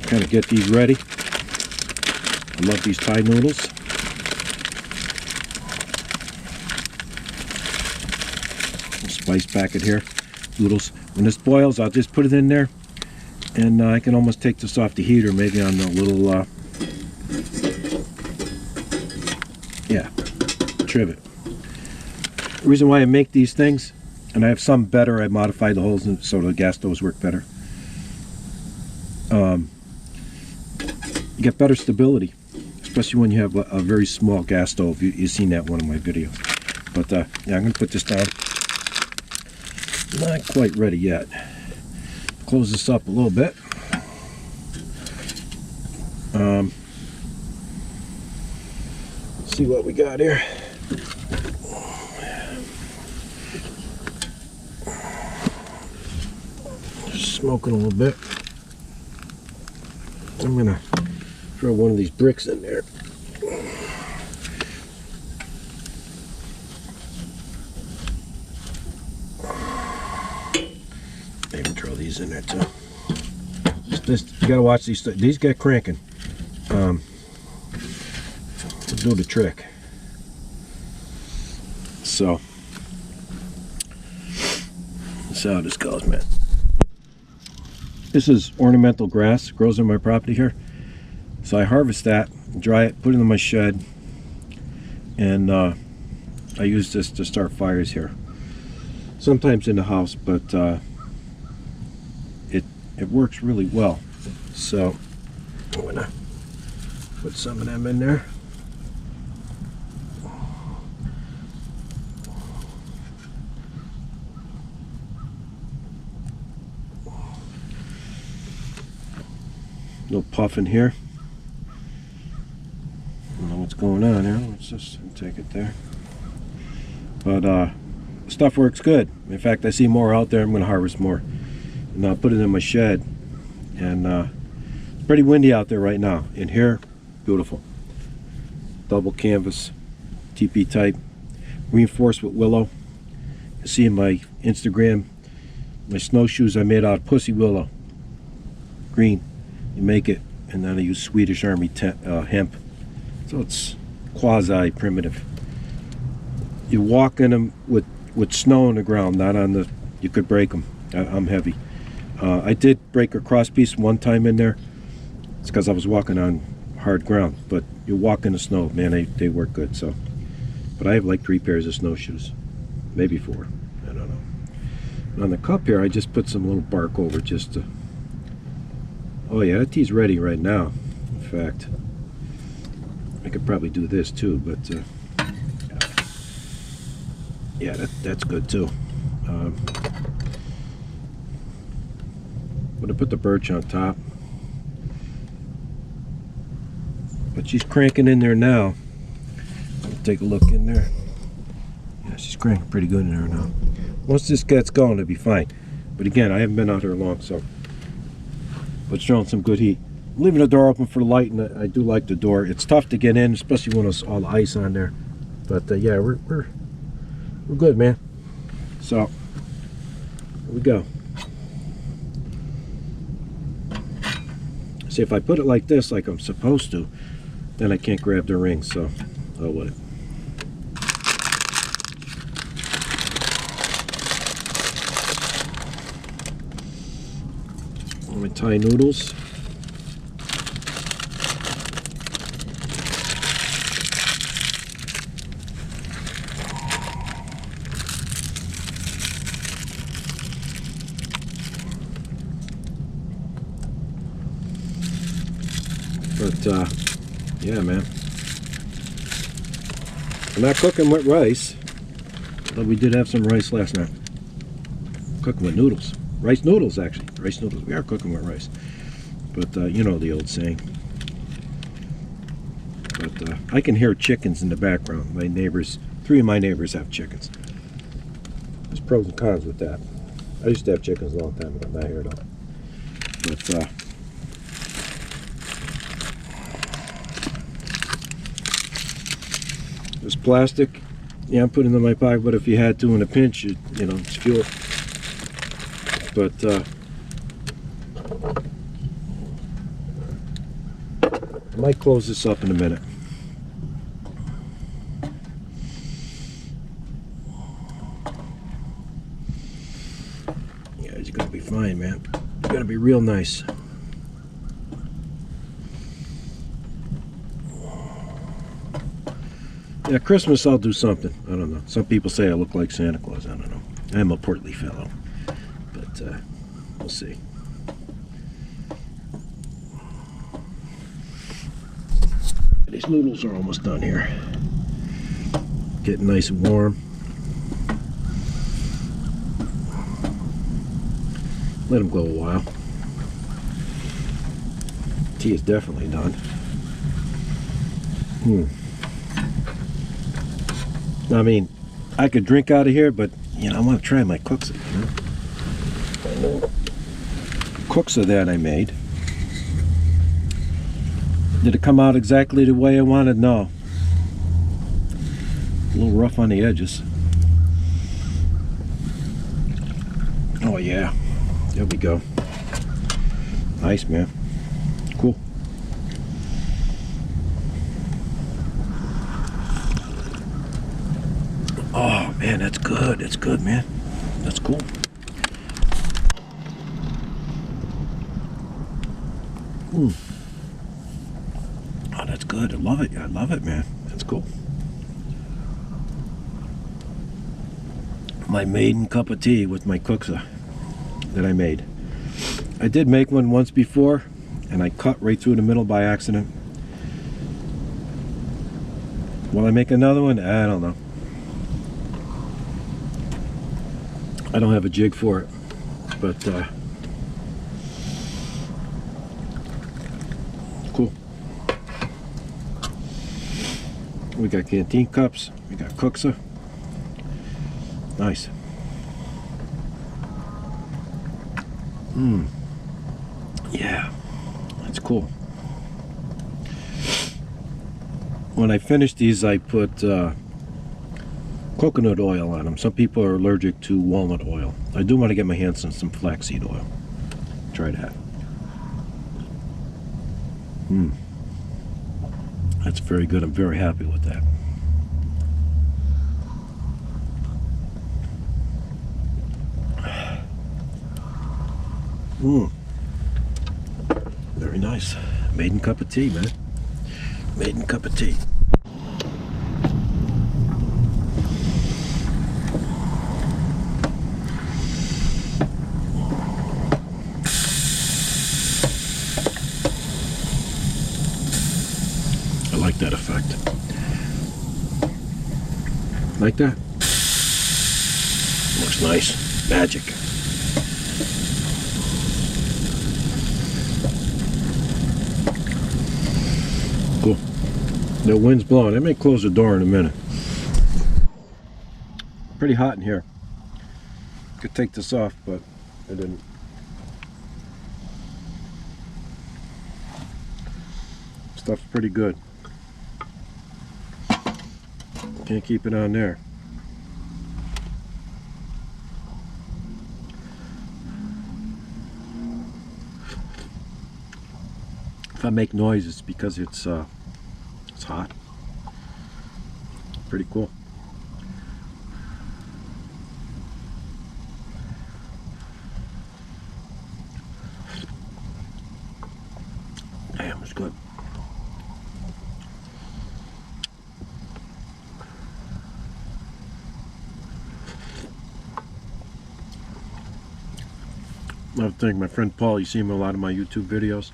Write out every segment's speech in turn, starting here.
kind of get these ready. I love these Thai noodles. Spice packet here, noodles. When this boils, I'll just put it in there, and I can almost take this off the heater, maybe on the little, trivet. The reason why I make these things, and I have some better, I modified the holes so the gas stoves work better. You get better stability, especially when you have a very small gas stove. You've seen that in one of my videos. But yeah, I'm going to put this down. Not quite ready yet. Close this up a little bit. See what we got here. Just smoking a little bit. I'm gonna throw one of these bricks in there. Maybe throw these in there too. You gotta watch these. These get cranking. They'll do the trick. So that's how this goes, man. This is ornamental grass, grows on my property here. So I harvest that, dry it, put it in my shed, and I use this to start fires here. Sometimes in the house, but it works really well. So I'm gonna put some of them in there. Little puff in here. I don't know what's going on here. Let's just take it there. But stuff works good. In fact, I see more out there. I'm going to harvest more, and I'll put it in my shed. And it's pretty windy out there right now. In here, beautiful. Double canvas, teepee type, reinforced with willow. You see in my Instagram, my snowshoes I made out of Pussy Willow, green. You make it, and then I use Swedish Army hemp, so it's quasi primitive. You walk in them with snow on the ground, not on the. You could break them. I'm heavy. I did break a cross piece one time in there. It's because I was walking on hard ground. But you walk in the snow, man, they work good. So, but I have like 3 pairs of snowshoes, maybe 4. I don't know. And on the cup here, I just put some little bark over just to. Oh yeah, that tea's ready right now. In fact, I could probably do this too, but yeah, that's good too. I'm gonna put the birch on top, but she's cranking in there now. Take a look in there. Yeah, she's cranking pretty good in there now. Once this gets going, it'll be fine. But again, I haven't been out here long, so. But showing some good heat. I'm leaving the door open for the light, and I do like the door. It's tough to get in, especially when there's all the ice on there. But yeah, we're good, man. So here we go. See, if I put it like this, like I'm supposed to, then I can't grab the ring. So oh what. My Thai noodles. But yeah, man. I'm not cooking with rice, but we did have some rice last night. Cooking with noodles. Rice noodles, actually. Rice noodles. We are cooking with rice. But, you know the old saying. But I can hear chickens in the background. My neighbors, 3 of my neighbors have chickens. There's pros and cons with that. I used to have chickens a long time ago. Not here at all. But, this plastic, yeah, I'm putting it in my pocket, but if you had to in a pinch, you know, it's fuel. But I might close this up in a minute. Yeah, it's gonna be fine, man. It's gonna be real nice. Yeah, Christmas I'll do something. I don't know. Some people say I look like Santa Claus. I don't know. I'm a portly fellow, but we'll see. These noodles are almost done here. Getting nice and warm. Let them go a while. Tea is definitely done. I mean, I could drink out of here, but you know, I want to try my Kuksa. You know? Kuksa that I made. Did it come out exactly the way I wanted? No. A little rough on the edges. Oh yeah, there we go. Nice, man. Cool. Oh man, that's good. That's good, man. That's cool. Oh, that's good. I love it. I love it, man. That's cool. My maiden cup of tea with my Kuksa that I made. I did make one once before, and I cut right through the middle by accident. Will I make another one? I don't know. I don't have a jig for it, but cool. We got Canteen cups, we got Kuksa. Nice. Yeah, that's cool. When I finish these, I put coconut oil on them. Some people are allergic to walnut oil. I do want to get my hands on some flaxseed oil. Try that. That's very good. I'm very happy with that. Very nice. Maiden cup of tea, man. Maiden cup of tea. I like that effect. Like that? Looks nice. Magic. Cool. The wind's blowing. I may close the door in a minute. Pretty hot in here. Could take this off, but I didn't. Stuff's pretty good. Can't keep it on there. If I make noise, it's because it's hot. Pretty cool. Damn, it's good. I have to thank my friend Paul. You see him in a lot of my YouTube videos.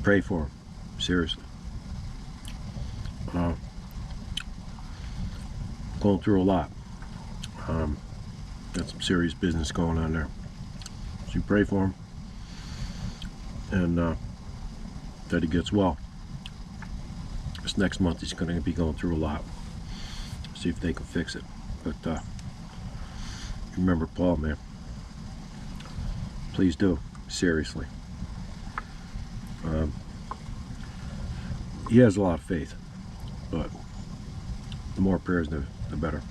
Pray for him, seriously. Going through a lot. Got some serious business going on there. So you pray for him, and that he gets well. This next month he's going to be going through a lot. See if they can fix it. But remember Paul, man. Please do, seriously. He has a lot of faith, but the more prayers, the better.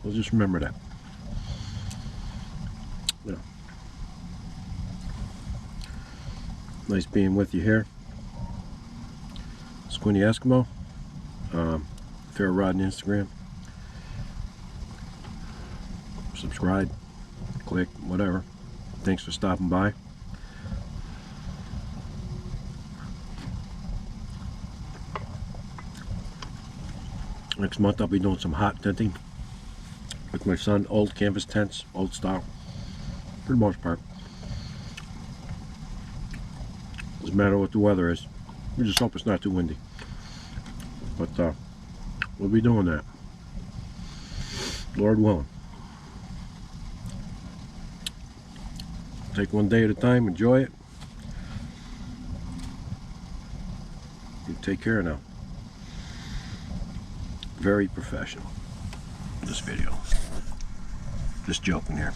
We'll just remember that. Yeah. Nice being with you here. Squinty Eskimo. Fair Rod on Instagram. Subscribe, click, whatever. Thanks for stopping by. Next month I'll be doing some hot tenting with my son. Old canvas tents, old style, for the most part. Doesn't matter what the weather is. We just hope it's not too windy. But we'll be doing that, Lord willing. Take one day at a time, enjoy it. You take care now. Very professional, this video. Just joking here.